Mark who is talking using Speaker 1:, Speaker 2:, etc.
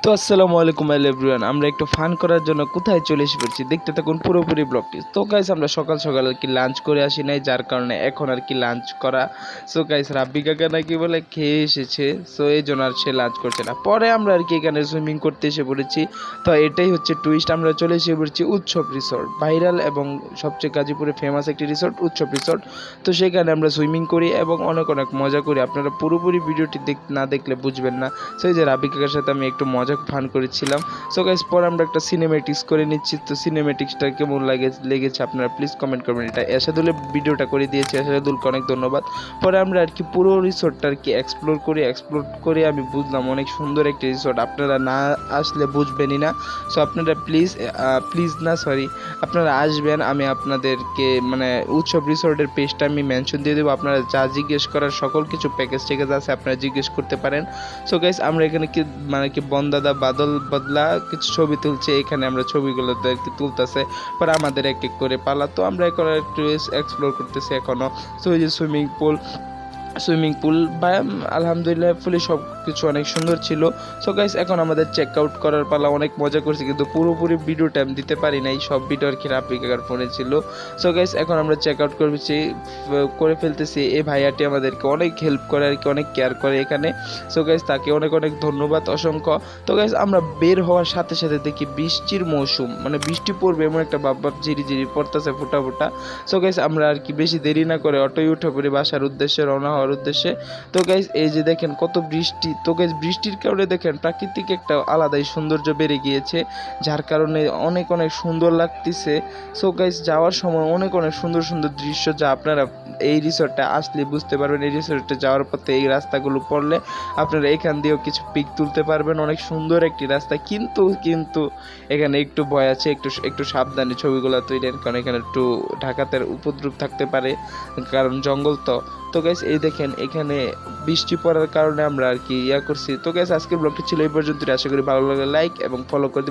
Speaker 1: তো আসসালামু আলাইকুম এভরিওয়ান, আমরা একটু ফান করার জন্য কোথায় চলে এসে পড়ছি, দেখতে থাকুন পুরোপুরি ব্লগটি। তো গাইস আমরা সকাল সকাল আর কি লাঞ্চ করে আসি নাই, যার কারণে এখন আর কি লাঞ্চ করা। সো গাইস রাব্বি কাকা নাকি বলে খেয়ে এসেছে, সো এই জন্য আর সে লাঞ্চ করছে না। পরে আমরা আর কি এখানে সুইমিং করতে এসে পড়েছি। তো এটাই হচ্ছে টুইস্ট, আমরা চলে এসে পড়েছি উৎসব রিসোর্ট, ভাইরাল এবং সবচেয়ে গাজীপুরে ফেমাস একটি রিসোর্ট উৎসব রিসোর্ট। তো সেখানে আমরা সুইমিং করি এবং অনেক অনেক মজা করি। আপনারা পুরোপুরি ভিডিওটি না দেখলে বুঝবেন না। সো এই যে রাব্বি কাকার সাথে আমি একটু মজা ফান করেছিলাম। সো গাইস পরে আমরা একটা সিনেমেটিক্স করে নিচ্ছি। তো সিনেমেটিক্সটা কেমন লেগেছে আপনারা প্লিজ কমেন্ট করবেন। এটা এরশাদুলের ভিডিওটা করে দিয়েছে, এরশাদুলকে অনেক ধন্যবাদ। পরে আমরা আর কি পুরো রিসোর্টটা আর কি এক্সপ্লোর করে আমি বুঝলাম অনেক সুন্দর একটি রিসোর্ট, আপনারা না আসলে বুঝবেনই না। সো আপনারা আপনারা আসবেন। আমি আপনাদেরকে মানে উৎসব রিসোর্টের পেজটা আমি মেনশন দিয়ে দেবো। আপনারা যা জিজ্ঞেস করার সকল কিছু প্যাকেজ আছে আপনারা জিজ্ঞেস করতে পারেন। সো গাইস আমরা এখানে কি মানে কি বন্দাদা বাদল বদলা কিছু ছবি তুলছে, এখানে আমরা ছবিগুলো তুলতেছে পরে আমাদের এক এক করে পালা। তো আমরা এখন একটু এক্সপ্লোর করতেছি এখনো। সো এই যে সুইমিং পুল বা আলহামদুলিল্লাহ ফুলি সব কিছু অনেক সুন্দর ছিল। সো গাইস এখন আমাদের চেক আউট করার পালা। অনেক মজা করছি কিন্তু পুরোপুরি ভিডিওটা আমি দিতে পারি নাই, সব ভিডিও আর কি রাব্বি কাকার ফোনে ছিল। সো গাইস এখন আমরা চেক আউট করে ফেলতেছি। এই ভাইয়াটি আমাদেরকে অনেক হেল্প করে আর কি, অনেক কেয়ার করে এখানে। সো গাইস তাকে অনেক অনেক ধন্যবাদ অসংখ্য। তো গাইস আমরা বের হওয়ার সাথে সাথে দেখি বৃষ্টির মৌসুম, মানে বৃষ্টি পড়বে এমন একটা ভাব ঝিরি ঝিরি পড়তেছে ফোটা ফোটা। সো গাইস আমরা আর কি বেশি দেরি না করে অটোয় উঠে পড়ি বাসার উদ্দেশ্যে, রওনা হওয়ার উদ্দেশ্যে। তো গাইস এই যে দেখেন কত বৃষ্টি। তো গাইস বৃষ্টির কারণে দেখেন প্রাকৃতিক একটা আলাদাই সৌন্দর্য বেড়ে গিয়েছে, যার কারণে অনেক অনেক সুন্দর লাগতেছে। সো গাইস যাওয়ার সময় অনেক অনেক সুন্দর সুন্দর দৃশ্য যা আপনারা এই রিসোর্টে আসলে বুঝতে পারবেন। এই রিসোর্টে যাওয়ার পথে এই রাস্তাগুলো পড়লে আপনারা এখান দিয়েও কিছু পিক তুলতে পারবেন। অনেক সুন্দর একটি রাস্তা, কিন্তু এখানে একটু ভয় আছে, একটু সাবধানে ছবিগুলো তৈরি, কারণ এখানে একটু ডাকাতের উপদ্রব থাকতে পারে, কারণ জঙ্গল। তো গাইস এই দেখেন এখানে বৃষ্টি পড়ার কারণে আমরা আর কি করছি। তো গাইস আজকের ব্লগটি ছিল এই পর্যন্ত। আশা করি ভালো লাগলে লাইক এবং ফলো করে